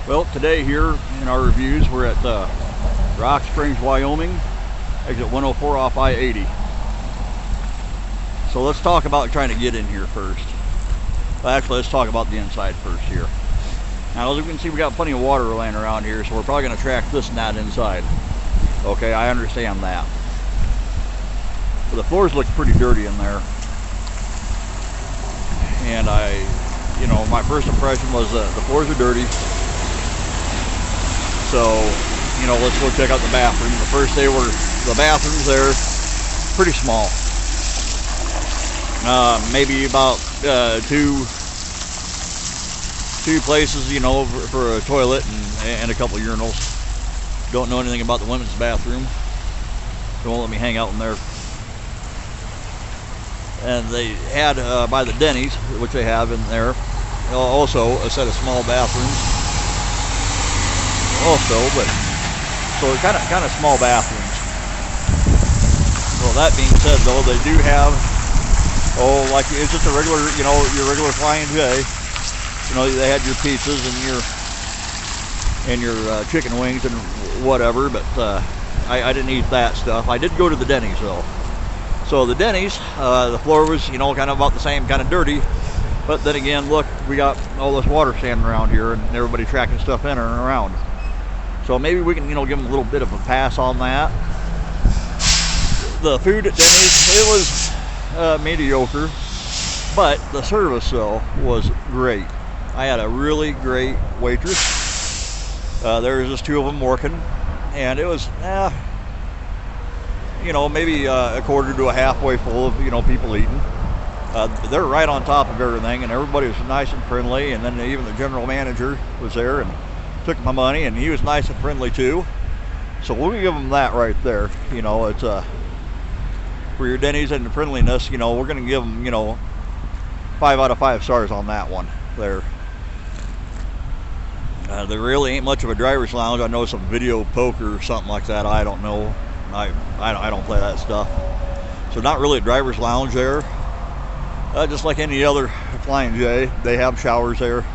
Well, today here in our reviews, we're at Rock Springs, Wyoming, exit 104 off I-80. So let's talk about trying to get in here first. Well, actually, let's talk about the inside first here. Now, as you can see, we got plenty of water laying around here, so we're probably going to track this and that inside. Okay, I understand that. But the floors look pretty dirty in there. And my first impression was that the floors are dirty. So, let's go check out the bathroom. The first day the bathrooms there, pretty small. Maybe about two places, for a toilet and a couple urinals. Don't know anything about the women's bathroom. They won't let me hang out in there. And they had by the Denny's, which they have in there, also a set of small bathrooms. Also, but so kind of small bathrooms. Well, that being said, though, they do have like it's just a regular, your regular Flying J. They had your pizzas and your chicken wings and whatever, but I didn't eat that stuff. I did go to the Denny's though. So the Denny's, the floor was, kind of about the same, kind of dirty. But then again, look, we got all this water standing around here and everybody tracking stuff in and around. So maybe we can, give them a little bit of a pass on that. The food at Denny's, it was mediocre. But the service, though, was great. I had a really great waitress. There was just two of them working. And it was, maybe a quarter to a halfway full of, people eating. They're right on top of everything, and everybody was nice and friendly. And then even the general manager was there and took my money, and he was nice and friendly too. So we'll give them that right there. It's for your Denny's and the friendliness. We're going to give them 5 out of 5 stars on that one there. There really ain't much of a driver's lounge. I know some video poker or something like that. I don't know. I don't play that stuff. So not really a driver's lounge there. Just like any other Flying J, they have showers there.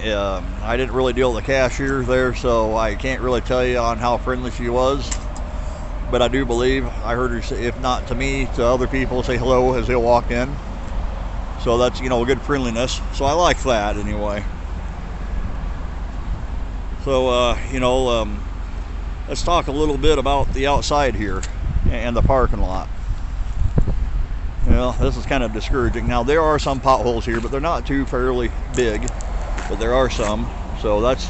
I didn't really deal with the cashier there, so I can't really tell you on how friendly she was. But I do believe I heard her say, if not to me, to other people, say hello as they walked in. So that's, good friendliness. So I like that anyway. So, let's talk a little bit about the outside here and the parking lot. This is kind of discouraging. Now, there are some potholes here, but they're not too fairly big. But there are some, so that's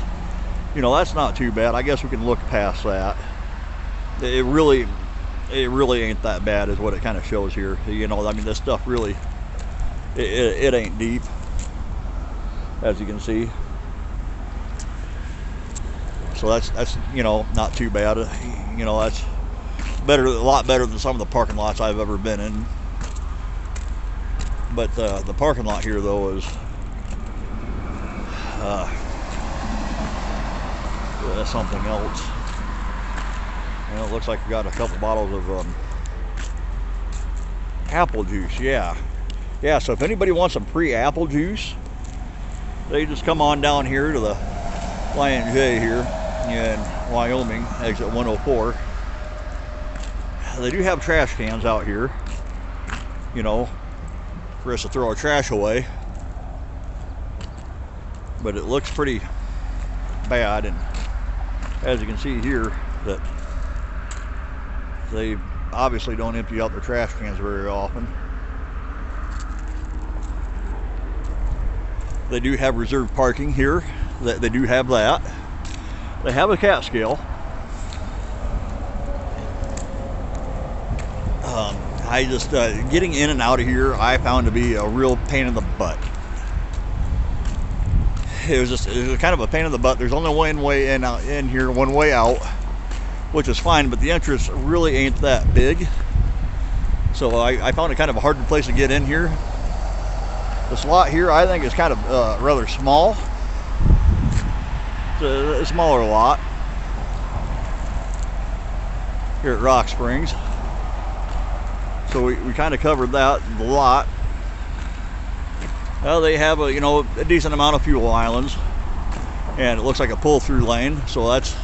not too bad. I guess we can look past that. It really ain't that bad, is what it kind of shows here. This stuff really, it ain't deep, as you can see. So that's not too bad. That's a lot better than some of the parking lots I've ever been in. But the parking lot here, though, is something else. It looks like we got a couple bottles of apple juice. Yeah. So if anybody wants some pre-apple juice, they just come on down here to the Flying J here in Wyoming, exit 104. They do have trash cans out here, for us to throw our trash away. But it looks pretty bad, and as you can see here, that they obviously don't empty out their trash cans very often. They do have reserved parking here. They do have that. They have a cat scale. I just getting in and out of here, I found to be a real pain in the butt. It was kind of a pain in the butt. There's only one way in here, one way out, which is fine, but the entrance really ain't that big. So I found it kind of a hard place to get in here. The slot here, I think, is kind of rather small. It's a smaller lot here at Rock Springs. So we kind of covered that, the lot. They have a a decent amount of fuel islands, and it looks like a pull-through lane, so that's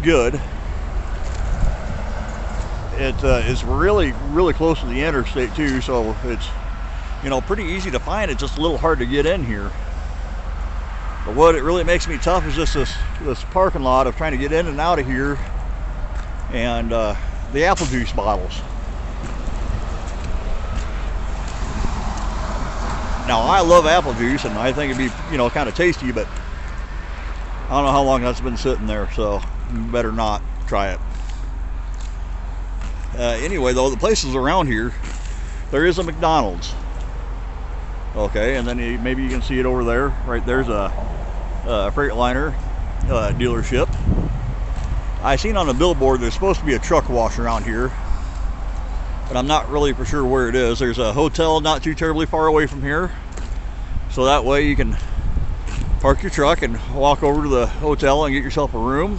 good. It's really close to the interstate too, so it's pretty easy to find. It's just a little hard to get in here. But what it really makes me tough is just this parking lot of trying to get in and out of here, and the apple juice bottles. Now I love apple juice, and I think it'd be kind of tasty, but I don't know how long that's been sitting there, so you better not try it. Anyway, though, the places around here, there is a McDonald's. Okay, and then maybe you can see it over there. Right there's a Freightliner dealership. I seen on the billboard there's supposed to be a truck wash around here, but I'm not really for sure where it is. There's a hotel not too terribly far away from here, so that way you can park your truck and walk over to the hotel and get yourself a room.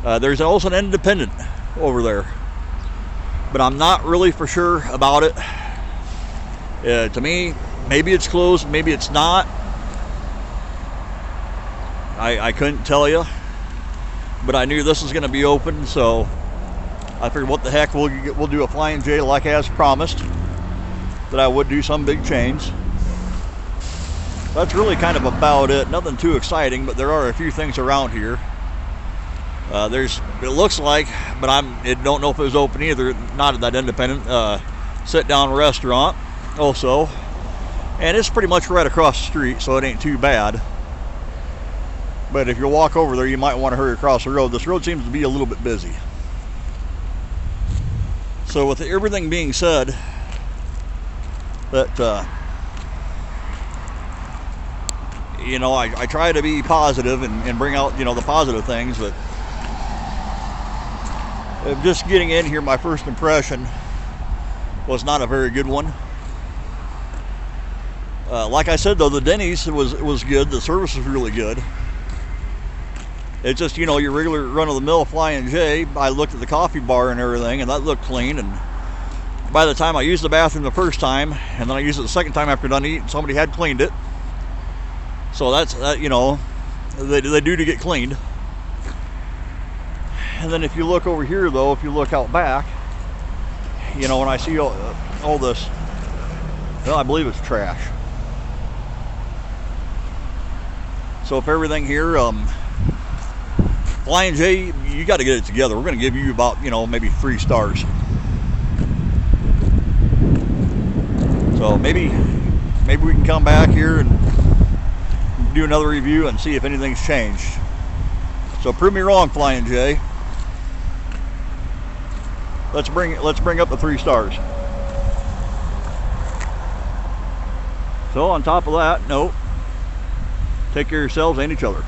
There's also an independent over there, but I'm not really for sure about it. To me, maybe it's closed, maybe it's not. I couldn't tell you, but I knew this was going to be open, so I figured, what the heck, we'll do a Flying J like as promised, that I would do some big change. That's really kind of about it. Nothing too exciting, but there are a few things around here. It looks like, but I don't know if it was open either, not at that independent sit-down restaurant also, and it's pretty much right across the street, so it ain't too bad. But if you walk over there, you might want to hurry across the road. This road seems to be a little bit busy. So with everything being said, that I try to be positive and bring out the positive things, but just getting in here, my first impression was not a very good one. Like I said, though, the Denny's was good. The service was really good. It's just, your regular run-of-the-mill Flying J. I looked at the coffee bar and everything, and that looked clean. And by the time I used the bathroom the first time, and then I used it the second time after done eating, somebody had cleaned it. So that's that. They do to get cleaned. And then if you look over here, though, if you look out back, when I see all this, well, I believe it's trash. So if everything here, Flying J, you got to get it together. We're going to give you about, maybe 3 stars. So maybe we can come back here and do another review and see if anything's changed. So prove me wrong, Flying J. Let's bring up the 3 stars. So on top of that, no, take care of yourselves and each other.